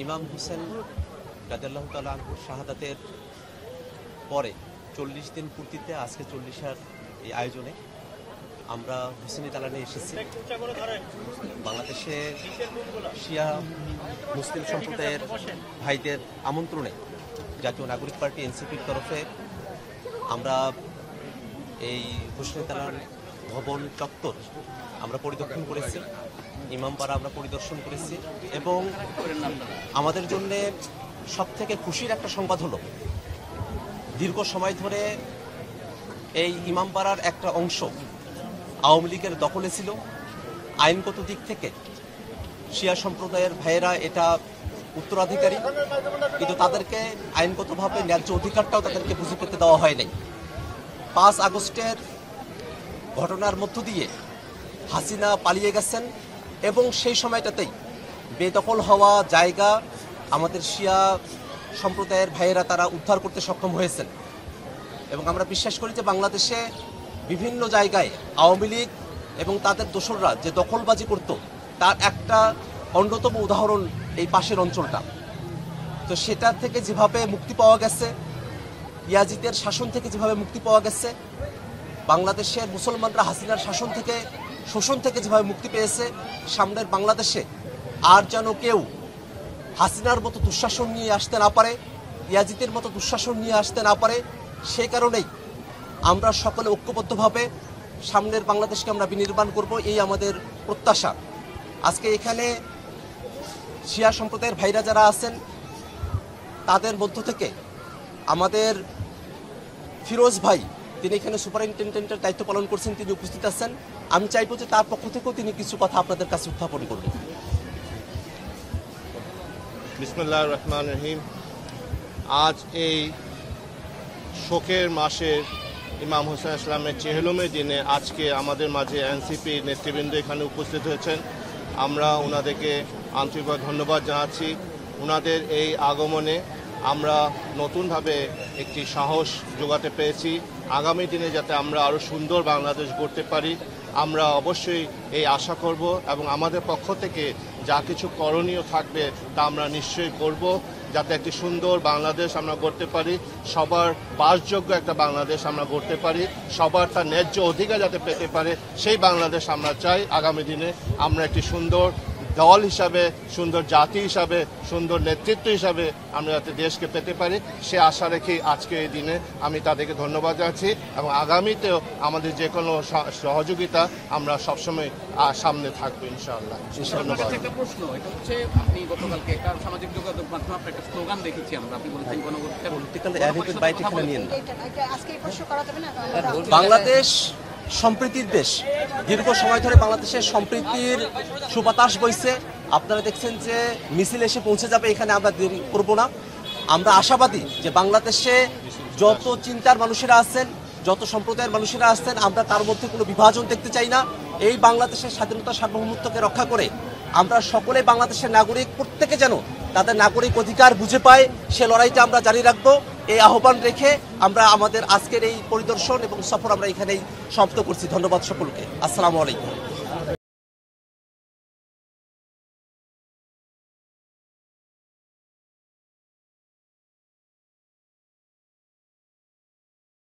ইমাম হোসেন রাদিয়াল্লাহু তাআলা আনহুর শাহাদাতের পরে ৪০ দিন পূর্তিতে আজকে ৪০ এই আয়োজনে আমরা হোসেনি দালানে এসেছি। বাংলাদেশে শিয়া মুসলিম সম্প্রদায়ের ভাইদের আমন্ত্রণে জাতীয় নাগরিক পার্টি এনসিপির তরফে আমরা এই হোসেনি দালান ভবন চত্বর আমরা পরিদর্শন করেছি, ইমামপাড়া আমরা পরিদর্শন করেছি এবং আমাদের জন্যে সবথেকে খুশির একটা সংবাদ হলো দীর্ঘ সময় ধরে এই ইমামপাড়ার একটা অংশ আওয়ামী লীগের দখলে ছিল। আইনগত দিক থেকে শিয়া সম্প্রদায়ের ভাইয়েরা এটা উত্তরাধিকারী, কিন্তু তাদেরকে আইনগতভাবে ন্যায্য অধিকারটাও তাদেরকে বুঝে পেতে দেওয়া হয় নাই। ৫ আগস্টের ঘটনার মধ্য দিয়ে হাসিনা পালিয়ে গেছেন এবং সেই সময়টাতেই বেদখল হওয়া জায়গা আমাদের শিয়া সম্প্রদায়ের ভাইয়েরা তারা উদ্ধার করতে সক্ষম হয়েছেন। এবং আমরা বিশ্বাস করি যে বাংলাদেশে বিভিন্ন জায়গায় আওয়ামী লীগ এবং তাদের দোসররা যে দখলবাজি করত তার একটা অন্যতম উদাহরণ এই পাশের অঞ্চলটা। তো সেটা থেকে যেভাবে মুক্তি পাওয়া গেছে, ইয়াজিদের শাসন থেকে যেভাবে মুক্তি পাওয়া গেছে, বাংলাদেশের মুসলমানরা হাসিনার শাসন থেকে শোষণ থেকে যেভাবে মুক্তি পেয়েছে, সামনের বাংলাদেশে আর যেন কেউ হাসিনার মতো দুঃশাসন নিয়ে আসতে না পারে, ইয়াজিদের মতো দুঃশাসন নিয়ে আসতে না পারে, সেই কারণেই আমরা সকলে ঐক্যবদ্ধভাবে সামনের বাংলাদেশকে আমরা বিনির্মাণ করব, এই আমাদের প্রত্যাশা। আজকে এখানে শিয়া সম্প্রদায়ের ভাইরা যারা আছেন তাদের মধ্য থেকে আমাদের ফিরোজ ভাই, তিনি এখানে সুপারিনটেন্ডেন্টের দায়িত্ব পালন করছেন, তিনি উপস্থিত আছেন। আমি চাইবো যে তার পক্ষ থেকেও তিনি কিছু কথা আপনাদের কাছে উত্থাপন করবেন। বিসমিল্লাহির রহমানির রহিম। আজ এই শোকের মাসের ইমাম হোসেন ইসলামের চেহলুমের দিনে আজকে আমাদের মাঝে এনসিপি নেতৃবৃন্দ এখানে উপস্থিত হয়েছেন। আমরা ওনাদেরকে আন্তরিকভাবে ধন্যবাদ জানাচ্ছি। ওনাদের এই আগমনে আমরা নতুনভাবে একটি সাহস জোগাতে পেরেছি। আগামী দিনে যাতে আমরা আরও সুন্দর বাংলাদেশ গড়তে পারি, আমরা অবশ্যই এই আশা করব এবং আমাদের পক্ষ থেকে যা কিছু করণীয় থাকবে তা আমরা নিশ্চয়ই করব, যাতে একটি সুন্দর বাংলাদেশ আমরা গড়তে পারি, সবার বাসযোগ্য একটা বাংলাদেশ আমরা গড়তে পারি, সবার তার ন্যায্য অধিকার যাতে পেতে পারে, সেই বাংলাদেশ আমরা চাই। আগামী দিনে আমরা একটি সুন্দর দল হিসাবে, সুন্দর জাতি হিসাবে, সুন্দর নেতৃত্ব হিসাবে আমরা যাতে দেশকে পেতে পারি, সে আশা রেখে আজকে এই দিনে আমি তাদেরকে ধন্যবাদ জানাচ্ছি এবং আগামীতেও আমাদের যে কোনো সহযোগিতা আমরা সবসময় সামনে থাকবো ইনশাআল্লাহ। ধন্যবাদ। একটা প্রশ্ন, এটা হচ্ছে আপনি গতকালকে একটা সামাজিক যোগাযোগ মাধ্যমে আপনার একটা স্লোগান দেখেছি আমরা, আপনি বলেছেন বাংলাদেশ সম্প্রীতির দেশ। দীর্ঘ সময় ধরে বাংলাদেশের সম্প্রীতির সুবাতাস বইছে। আপনারা দেখছেন যে মিছিল এসে পৌঁছে যাবে, এখানে আমরা দেরি করব না। আমরা আশাবাদী যে বাংলাদেশে যত চিন্তার মানুষেরা আছেন, যত সম্প্রদায়ের মানুষেরা আছেন, আমরা তার মধ্যে কোনো বিভাজন দেখতে চাই না। এই বাংলাদেশের স্বাধীনতা সার্বভৌমত্বকে রক্ষা করে আমরা সকলে বাংলাদেশের নাগরিক, প্রত্যেকে যেন তাদের নাগরিক অধিকার বুঝে পায়, সে লড়াইটা আমরা জারি রাখবো। এই আহ্বান রেখে আমরা আমাদের আজকের এই পরিদর্শন এবং সফর আমরা এখানেই সমাপ্ত করছি। ধন্যবাদ সকলকে। আসসালামু আলাইকুম।